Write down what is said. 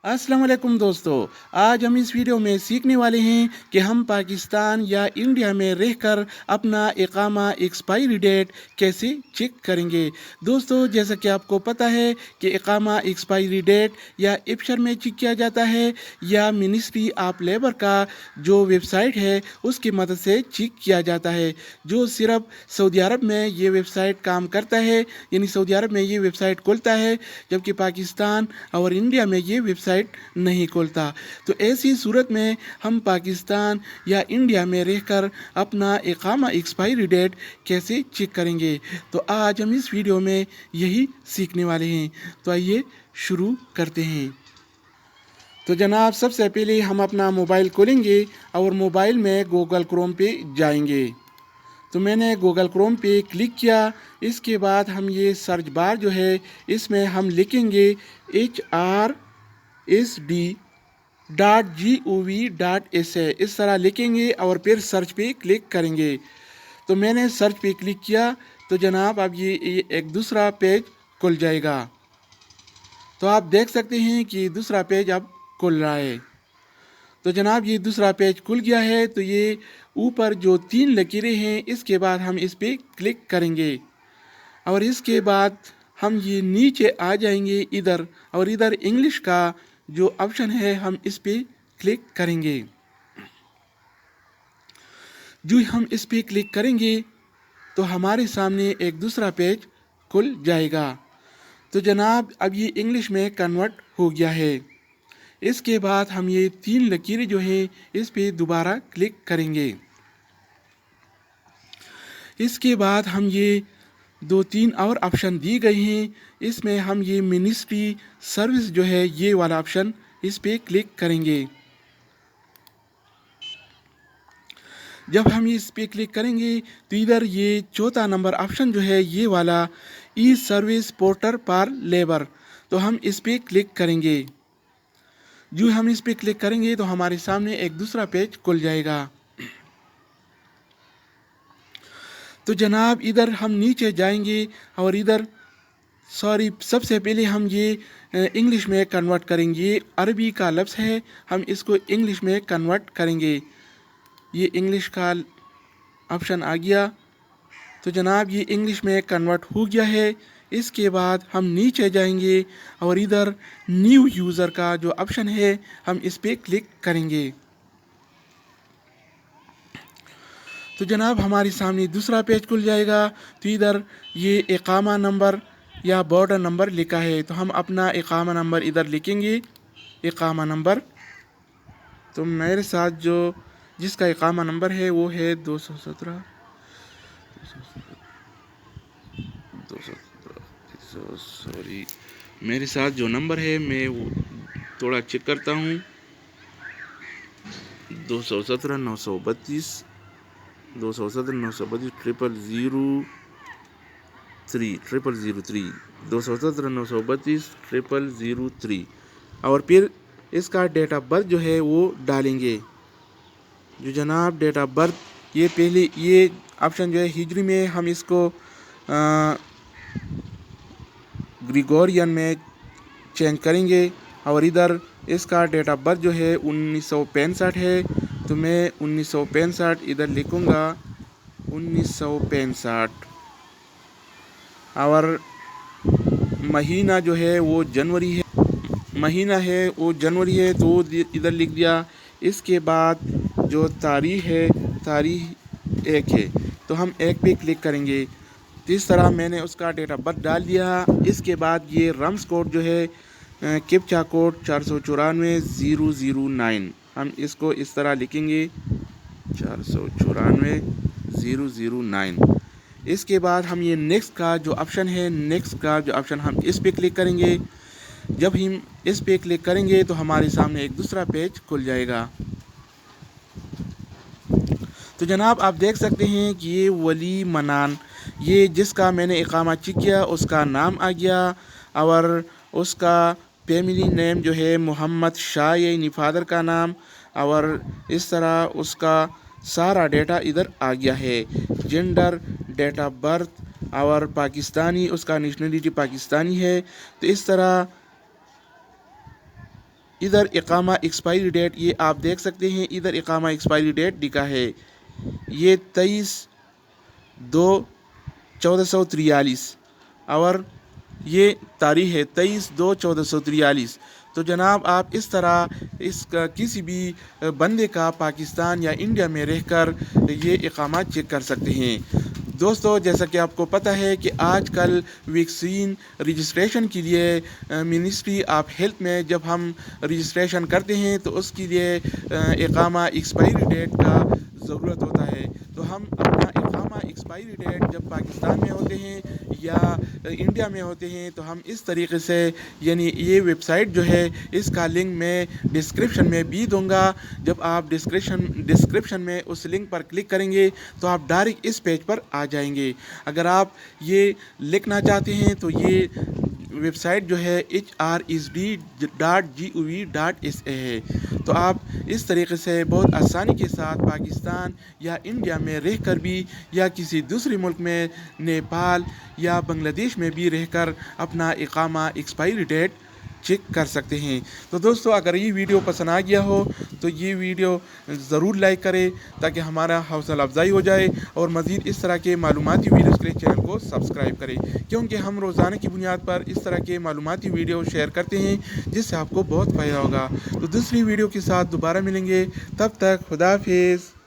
अस्सलाम वालेकुम दोस्तों। आज हम इस वीडियो में सीखने वाले हैं कि हम पाकिस्तान या इंडिया में रहकर अपना इकामा एक्सपायरी डेट कैसे चेक करेंगे। दोस्तों, जैसा कि आपको पता है कि इकामा एक्सपायरी डेट या इप्शर में चेक किया जाता है या मिनिस्ट्री ऑफ लेबर का जो वेबसाइट है उसकी मदद से चेक किया जाता है, जो सिर्फ सऊदी अरब में ये वेबसाइट काम करता है, यानी सऊदी अरब में ये वेबसाइट खुलता है, जबकि पाकिस्तान और इंडिया में ये वेबसाइट नहीं खोलता। तो ऐसी सूरत में हम पाकिस्तान या इंडिया में रहकर अपना इकामा एक्सपायरी डेट कैसे चेक करेंगे, तो आज हम इस वीडियो में यही सीखने वाले हैं। तो आइए शुरू करते हैं। तो जनाब, सबसे पहले हम अपना मोबाइल खोलेंगे और मोबाइल में गूगल क्रोम पे जाएंगे। तो मैंने गूगल क्रोम पे क्लिक किया। इसके बाद हम ये सर्च बार जो है इसमें हम लिखेंगे HRSD.gov.sa, इस तरह लिखेंगे और फिर सर्च पे क्लिक करेंगे। तो मैंने सर्च पे क्लिक किया तो जनाब अब ये एक दूसरा पेज खुल जाएगा। तो आप देख सकते हैं कि दूसरा पेज अब खुल रहा है। तो जनाब ये दूसरा पेज खुल गया है। तो ये ऊपर जो 3 लकीरें हैं इसके बाद हम इस पे क्लिक करेंगे और इसके बाद हम ये नीचे आ जाएंगे इधर, और इधर इंग्लिश का जो ऑप्शन है हम इस पे क्लिक करेंगे। जो हम इस पे क्लिक करेंगे तो हमारे सामने एक दूसरा पेज खुल जाएगा। तो जनाब अब ये इंग्लिश में कन्वर्ट हो गया है। इसके बाद हम ये 3 लकीरें जो हैं इस पे दोबारा क्लिक करेंगे। इसके बाद हम ये 2-3 और ऑप्शन दी गई हैं, इसमें हम ये मिनिस्ट्री सर्विस जो है ये वाला ऑप्शन इस पे क्लिक करेंगे। जब हम इस पे क्लिक करेंगे तो इधर ये चौथा नंबर ऑप्शन जो है ये वाला ई सर्विस पोर्टल पर लेबर, तो हम इस पे क्लिक करेंगे। जो हम इस पे क्लिक करेंगे तो हमारे सामने एक दूसरा पेज खुल जाएगा। तो जनाब इधर हम नीचे जाएंगे और इधर सबसे पहले हम ये इंग्लिश में कन्वर्ट करेंगे। अरबी का लफ्ज़ है, हम इसको इंग्लिश में कन्वर्ट करेंगे। ये इंग्लिश का ऑप्शन आ गया। तो जनाब ये इंग्लिश में कन्वर्ट हो गया है। इसके बाद हम नीचे जाएंगे और इधर न्यू यूज़र का जो ऑप्शन है हम इस पे क्लिक करेंगे। तो जनाब हमारे सामने दूसरा पेज खुल जाएगा। तो इधर ये इकामा नंबर या बॉर्डर नंबर लिखा है, तो हम अपना इकामा नंबर इधर लिखेंगे, इकामा नंबर। तो मेरे साथ जो जिसका इकामा नंबर है वो है 217 सॉरी, मेरे साथ जो नंबर है मैं वो थोड़ा चेक करता हूँ। 217 932 217 932 00003 217 932 00003 और फिर इसका डेट ऑफ बर्थ जो है वो डालेंगे। जो जनाब डेट ऑफ बर्थ ये पहले ये ऑप्शन जो है हिजरी में हम इसको ग्रिगोरियन में चेंज करेंगे और इधर इसका डेट ऑफ बर्थ जो है 1965 है, तो मैं 1965 इधर लिखूँगा 1965 और महीना जो है वो जनवरी है, महीना है वो जनवरी है तो इधर लिख दिया। इसके बाद जो तारीख है तारीख 1 है, तो हम 1 पे क्लिक करेंगे। तो इस तरह मैंने उसका डेट ऑफ बर्थ डाल दिया। इसके बाद ये रम्स कोड जो है कैप्चा कोड 494-009, हम इसको इस तरह लिखेंगे 494-009। इसके बाद हम ये नेक्स्ट का जो ऑप्शन है, नेक्स्ट का जो ऑप्शन हम इस पे क्लिक करेंगे। जब हम इस पे क्लिक करेंगे तो हमारे सामने एक दूसरा पेज खुल जाएगा। तो जनाब आप देख सकते हैं कि ये वली मनान, ये जिसका मैंने इकामा चेक किया उसका नाम आ गया और उसका फैमिली नेम जो है मोहम्मद शाह, यानी फादर का नाम, और इस तरह उसका सारा डेटा इधर आ गया है। जेंडर, डेट ऑफ बर्थ और पाकिस्तानी, उसका नेशनलिटी पाकिस्तानी है। तो इस तरह इधर इकामा एक्सपायरी डेट, ये आप देख सकते हैं, इधर इकामा एक्सपायरी डेट लिखा है, ये 23/2/1443 और ये तारीख है 23/2/1443। तो जनाब आप इस तरह किसी भी बंदे का पाकिस्तान या इंडिया में रहकर ये इकामा चेक कर सकते हैं। दोस्तों जैसा कि आपको पता है कि आजकल वैक्सीन रजिस्ट्रेशन के लिए मिनिस्ट्री ऑफ हेल्थ में जब हम रजिस्ट्रेशन करते हैं तो उसके लिए इकामा एक्सपायरी डेट का ज़रूरत होता है। तो हम अपना इकामा एक्सपायरी डेट जब पाकिस्तान में होते हैं या इंडिया में होते हैं तो हम इस तरीके से, यानी ये वेबसाइट जो है इसका लिंक मैं डिस्क्रिप्शन में भी दूंगा। जब आप डिस्क्रिप्शन में उस लिंक पर क्लिक करेंगे तो आप डायरेक्ट इस पेज पर आ जाएंगे। अगर आप ये लिखना चाहते हैं तो ये वेबसाइट जो है hrsd.gov.sa है। तो आप इस तरीके से बहुत आसानी के साथ पाकिस्तान या इंडिया में रहकर भी या किसी दूसरे मुल्क में नेपाल या बांग्लादेश में भी रहकर अपना इकामा एक्सपायरी डेट चेक कर सकते हैं। तो दोस्तों अगर ये वीडियो पसंद आ गया हो तो ये वीडियो ज़रूर लाइक करें ताकि हमारा हौसला अफजाई हो जाए, और मज़ीद इस तरह के मालूमाती वीडियोज़ के लिए चैनल को सब्सक्राइब करें, क्योंकि हम रोज़ाना की बुनियाद पर इस तरह के मालूमाती वीडियो शेयर करते हैं जिससे आपको बहुत फ़ायदा होगा। तो दूसरी वीडियो के साथ दोबारा मिलेंगे, तब तक खुदा हाफिज़।